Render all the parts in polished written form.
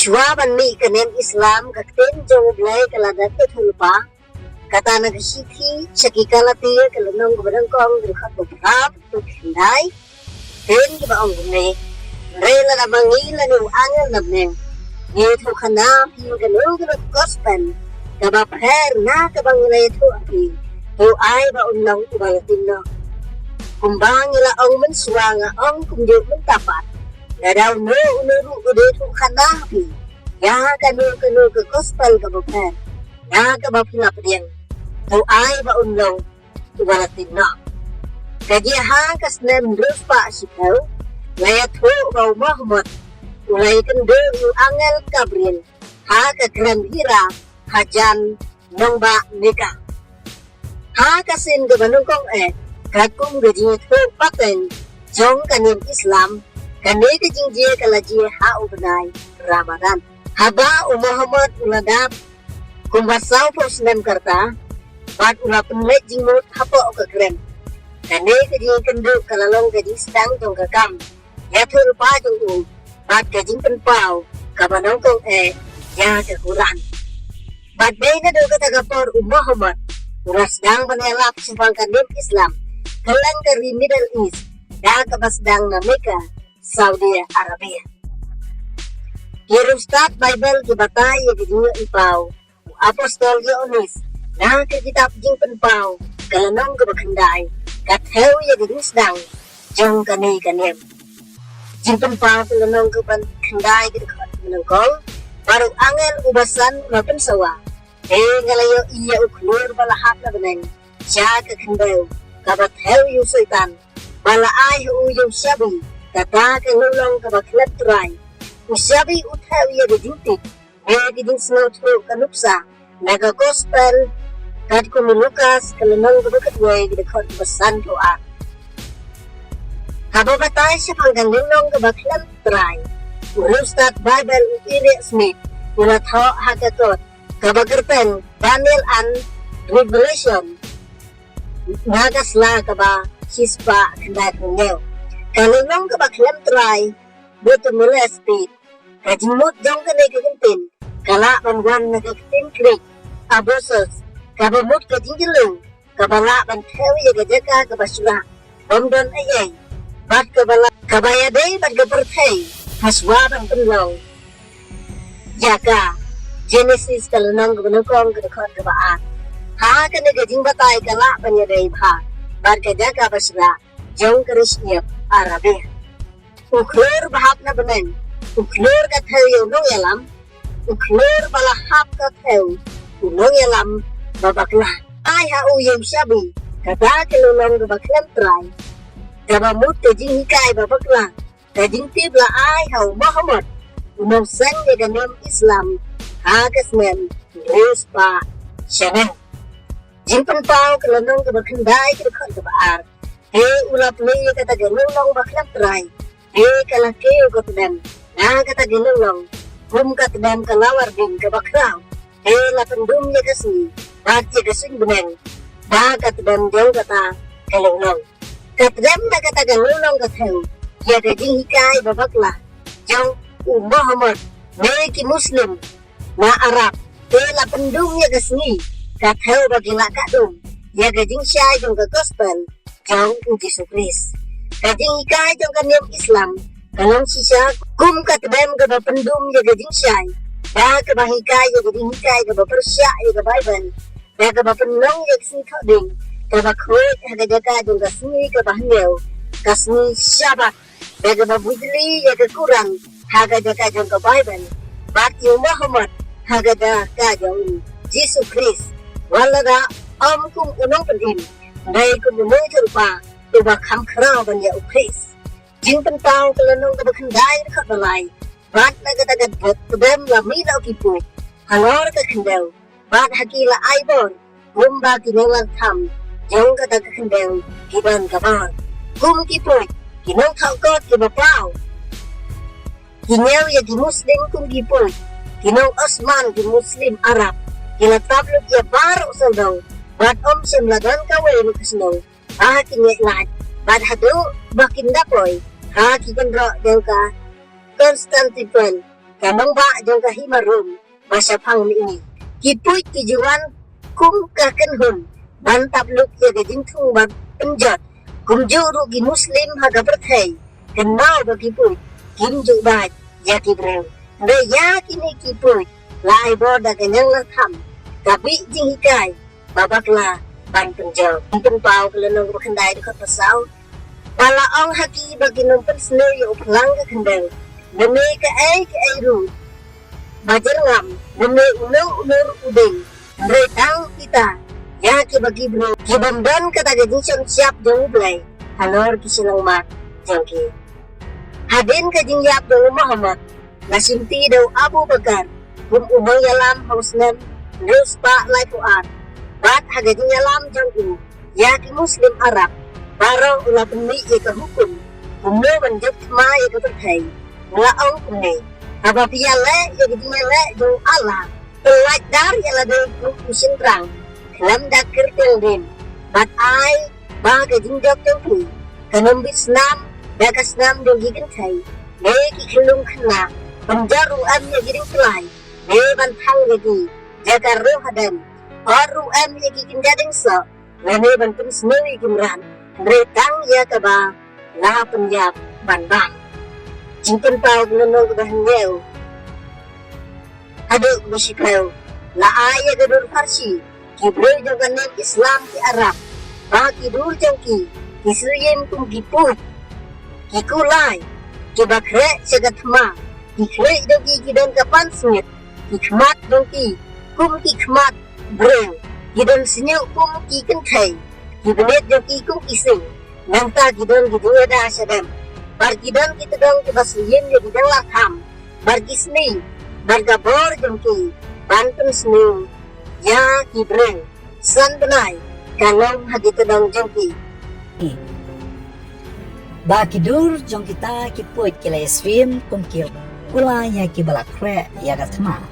Ishwaban mi kanem Islam kakten jong blay kaladat ke thulpa kata nagsithi shakikalati kalanong gubadang kong dukhat bukap tukhinday ten gibaong gumne rela na mangila ni angel nabneng ni thukhana pinganong gospel kaba pher na kabang reto api to ay ba unang ubalatin no kumbang ila ong menswanga ong kumjuk mentapat Nadaw no unuru udetu kanapi ya kanu ke gospel ka bukan ya ka ba pinapadiang to ay ba unlong ibalatin na kaya ha kasnem drus pa sitaw laya to ba Muhammad ulay kendo yung angel Gabriel ha ka hira hajan nong ba nika ha kasin ka banungkong kakung gaji to paten jong kanim Islam Kane ka jingjie kalajie ha ubnay Ramadan. Haba Muhammad uladap kumbasaw po sinem karta bat ulapunle jingmut hapo o kakrem. Kane ka jing kendo kalalong ka jing sedang jong kakam. Yathul pa jong bat ka jing penpaw kabanong kong ya kakuran. Bat bay na do katagapor Muhammad urasdang manelap sipang kanim Islam kalang kari Middle East da kabasdang na Mecca Saudi Arabia. Kirustat Bible gibatay giduyo ipaw. Apostol Yohanes na kitab jing penpaw kalanong kabakhanday kathew gidusdang jong kani kanem. Jing penpaw kalanong kabakhanday gidukol baru angel ubasan na pensawa. Ngalayo iya uklur balahat na beneng siya kakhandaw kabathew yung soitan balaay yung syabi kata kanulong kabaklat try usabi utaw ya gidintik may giding snowto kanupsa naga gospel kad kumulukas kalanong kabakatway gidakot basan toa kababatay siya pang kanulong kabaklat try urustat Bible upiri Smith ulatho hagatot kabagerten Daniel and Revelation nagasla kaba hispa kandat ngayon Kalunong kabaklam try, buto mula speed. Kajimut jong kanay kagintin, kala banwan nagkakitin klik, abosos, kabamut kajingilung, kabala bantew yagajaka kabasula, bamdon ayay, bat kabala, kabayaday bat kapertay, haswa ban penlong. Yaka, Genesis kalunong kabanukong kadakot kabaan. Ha kanay kajing batay kala banyaday ba, bat kajaka basula, jong karisnyap. Arabia. Uklur bahap na benen. Uklur kathew yung nung yalam. Uklur balahap kathew. Unong yalam babakla. Ay hau yung syabi. Kata kilulong babaklam try. Kabamut kajing hikay babakla. Kajing tibla ay hau Muhammad. Unong sang neganem Islam. Hagasmen. Rus pa syanen. Jimpan pao kilulong babaklanday kidakot kabaar. Ulap niya katagalulong baklang try. Kalaki ukotdem. Na katagalulong. Katdem kalawar din kabakraw. Lapandum niya kasi. Bat niya kasing buneng. Katdem diyaw kata kalulong. Katdem na katagalulong kathew. Ya kajing hikay babakla. Diyang Muhammad. May Muslim na Arab. Lapandum niya kasi. Kathew bagila kadum. Ya kajing siya yung gospel. Jong Yesus Kristus. Kajing ikay jong kanyang Islam, kalong siya kum katbem gaba pendum ya gajing siyay, da kabahikay ya gajing hikay gaba persya ya gaba Bible, da gaba penong ya kasing koding, gaba kuwit hagajaka jong kasni kabahnew, kasni syabat, da gaba budli ya kakurang, hagajaka jong ka Bible, bat yung Muhammad, hagajaka jong Yesus Kristus, wala da kum unong pendim, Day kumunoy pa, tuba kamkraw ban ya upres. Jing pentang kalanong kabakhanday na kabalay, bat nagatagad kabem lamina kipu, halor kakandaw, bat hakila aybon, gumba kinang tam, jong katagkakandaw, kiban kabar. Gum kipu, kinang kaukot kibapaw. Kinyaw ya Muslim kung kipu, kinang Osman di Muslim Arab, kinatablog ya baro sa daw, Bat siyam lagan kaway makasnaw, kinyailan, bat hado bakin dapoy, kikanro del ka Constantinople, kanong ba jong kahimarum masapang ini kipuy tujuan kum kakenhun bantap luk ya gajing thung bag penjat kum juru gi muslim haga perthai kenau bagi puy kim ju ba ya kibreu re ya kini kipuy lai boda kanyang latham kabi jing hikai babakla ban penjau pun pau kelenong berkendai dekat pasau bala ong haki bagi numpen sendiri uplang ke kendang demi ke ai ru bajar ngam demi unur uding retang kita ya ki bagi bro ki bamban kata gajing siap jong blai halor ki silang mat jangki hadin ka jing yap dong Muhammad nasimti daw Abu Bakar kum ubang yalam hausnan news pa lai fuat bat hagajing yalam jangku ya ki muslim Arab barang ulah peni ia hukum kumno banjat ma ia perthai mula ong kumne apabila le ia gidimele jong Allah pelaj dar ia lade kusin terang kelam dakir tengdin bat ai ba ke jingjak jongku kanam bisnam dakasnam dong gigen thai ne ki khilung khna banjaru am ia giding pelai ne bantang gadi jaga ro hadan aru am ia gigen jading so ne bantum snewi gimran retang ya kaba la penyap banbang jingpen pau glenong kebahnyew aduk bisikau la aya gadur farsi kibre jangan Islam ki Arab ba ki dur jangki ki suyem kum giput ki kulai ki bakre segatma ki kre dogi ki dan kapan smit ki khmat dongki kum ki khmat breng ki dan sinyo kum ki kenthai Gibenet joki kum kising nanta gidon giduya da sadam bar gidon kita dong kebasliyen ya gidang lakham bar kisni bar gabor jongki bantun snu ya kibreng san benai kalong hagita dong jongki ba kidur jong kita kipuit kila stream kumkir kula ya kibala kre ya gatma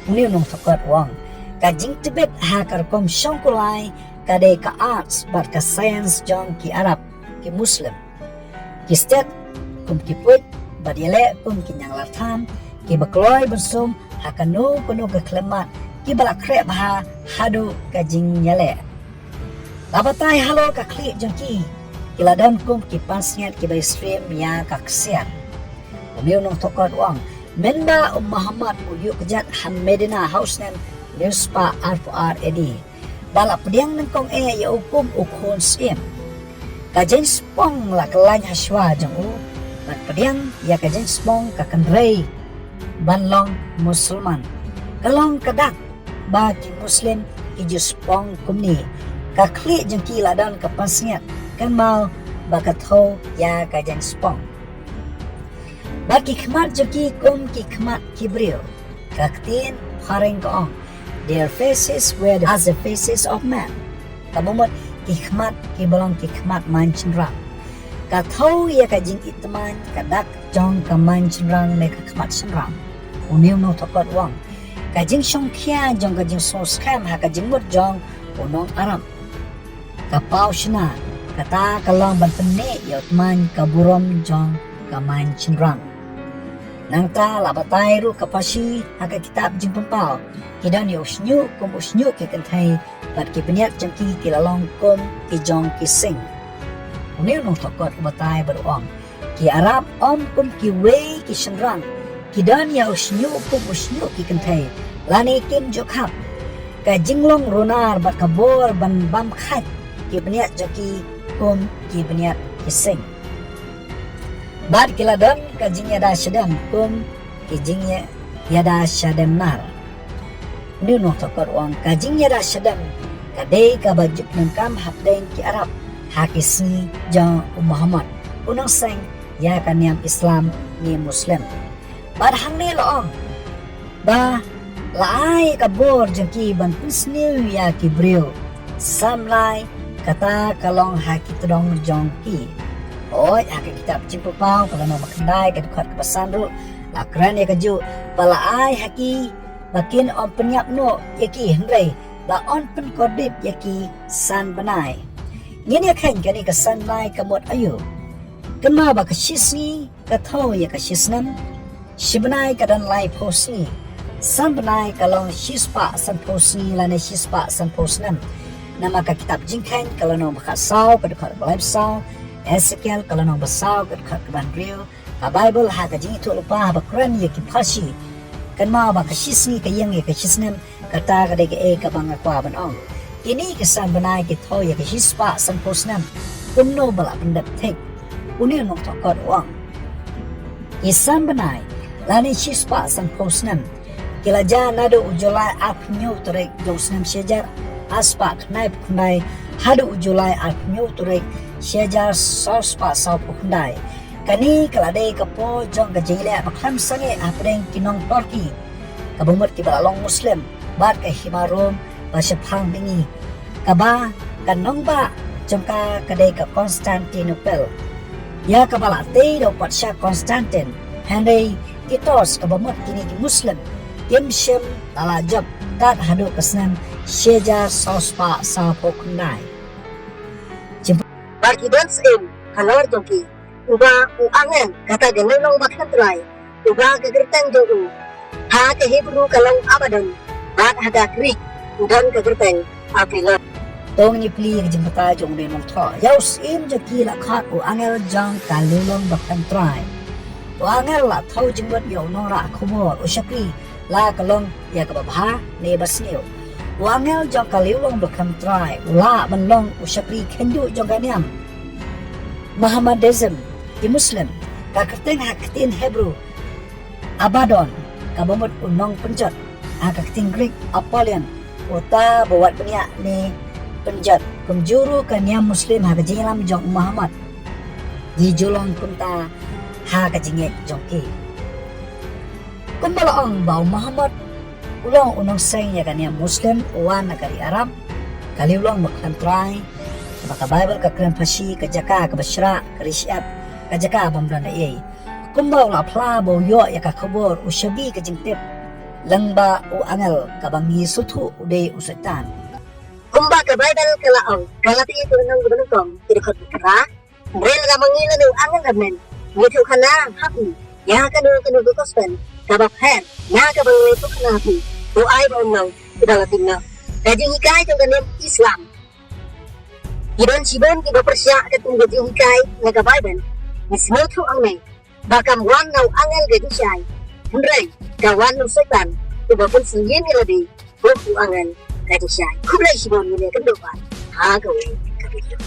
ni nong tokot wang kajing tibet hakar kom shongkulai kade ka arts bat ka science jong ki Arab ki Muslim ki stet kum ki put badiale kum ki nyang latham ki bakloi bersum hakanu penuh ke klemat ki balak krep ha hadu ka jing nyale labatai halo ka klik jong ki kiladon kum ki pasnyat ki bay stream ya ka ksiar umiu nong tokot wang menba Muhammad uyu kejat Hamedina Hausnan Newspa R4RAD balap pediang nengkong ya hukum ukun sim kajen spong la kelany haswa jeng bat pediang ya kajen spong ka kendrei banlong musliman kalong kadak bagi muslim iju spong kumni ka kli jeng ki ladan ka pasnyat kan mau bakat ho ya kajen spong bagi khmat jeng ki kum ki khmat kibril ka ktin hareng koong their faces were as the faces of man. Kamumot kikmat kibalong kikmat manchinrang. Kathau ya kajing itman kadak jong kamanchinrang ne kikmat shinrang. Uniu no tokot wang. Kajing shongkia jong kajing soskam ha kajing mut jong unong Arab. Kapau shina kata kalong banpene yotman kaburom jong kamanchinrang. Nangta labatai ru kapasi haka kitab jing pempau. Kidan yo usnyu kum usnyu ki kenthai bat ki peniat jangki ki lalong kum ki jong ki sing unil nong tokot batai beruang ki Arab om kum ki wei ki shenrang kidan ya usnyu kum usnyu ki kenthai lani kim jokhap ka jinglong ronar bat kabor ban bam khat ki peniat jangki kum ki peniat ki sing bat kiladan ka jingya da shadam kum ki jingya yada shadam nar ni no tokor wang kajingnya da shadam kadai ka bajuk nangkam hapdain ki Arab hakisni jang Muhammad unang seng ya kaniam Islam ni Muslim bar hang ni loong ba lai ka bor jangki ban pusniu ya ki brio samlai kata kalong haki tudong jongki oi haki kitab cimpu pau kalau nama kendai ka dekat ke pesan ru lakran ya kaju bala ai haki bakin on penyap no yaki hendrai ba on pen kodip yaki san banai ngini kan kani ka san nai ka mot ayu kema ba ka shisni ka thau ya ka shisnam Shibanai kadan lai posni. San benai kalau shispa san posni lane shispa san posnam. Nama ka kitab jingkain kalau nong bakasau kedekat balibsau. Ezekiel kalau nong basau kedekat kebanriu. Ka Bible ha ka jing itu lupa ha bakran ye ki phashi. Kan ma ba ka shisni ka yang ye ka shisnam kata ka de ka bang kwa ban ong. Ini kesan benai ki tho ye ka shispa san posnam. Umno bala pendat tek. Unil nong tokot uang. Isan benai lani shispa san posnam. Kilaja nado ujolai apnyo turek josnam syajar aspa knaip kundai hadu ujolai apnyo turek syajar sospa saupu kundai kani kalade kapo jong gajile baklam sange apreng kinong Turki kabumut kibalalong Muslim bat ke himarom basyapang bingi kaba kanong ba jongka kadai ka Constantinople ya kabala te do patsya Constantine handai kitos kabumut kini ki Muslim Yemshem talajab tat hadu kesnam syejar sospa sapo kunai. Barkidans in kalor jongki uba uangan kata ganulong bakatray uba kagertang jongu ha ke Hebrew kalong abadan bat hada Greek udan kagertang apilot. Tong ni pli jempata jong de nong tho yaus im jaki la khat uangel jang kalulong bakatray. Uangel la thau jingwat yo nora khumor usyakri la kalong ya kababha ne basneo wangel jong kaliulong bekam try la menlong usyakri kendu jong ganiam Muhammadism di Muslim kakerteng haktin Hebrew Abaddon kabomot unong penjat haktin Greek Apollyon uta bawat punya ni penjat kumjuru kaniam Muslim hakajilam jong Muhammad di julong kunta hakajinget jongki Kumbalaong bau Muhammad ulong unong sayang ya kanya Muslim uwan negari Arab kali ulong maklantrai maka Bible kakran pasi kajaka kabasra karisyiat kajaka bambrana ei kumbau la pla bau yo ya kakabor usyabi kajingtip langba u angel kabangi sutu uday usetan Kumba ka Bible kalaong kalati ito ng gunungkong kirikot kara rel ka mangilan ng angan ramen ngito ka na happy ya ka nung kospen kabaphen na kabangay ko kanapi o ay ba nang idalating na kajing hikay itong ganyan Islam iban sibon kiba persya katong gajing hikay nga kabayban mismo to ang may bakam wan naw angel gadisay hunray kawan ng setan kiba pun singin ilabi o angel gadisay kulay sibon nila kandopan hagawin kabito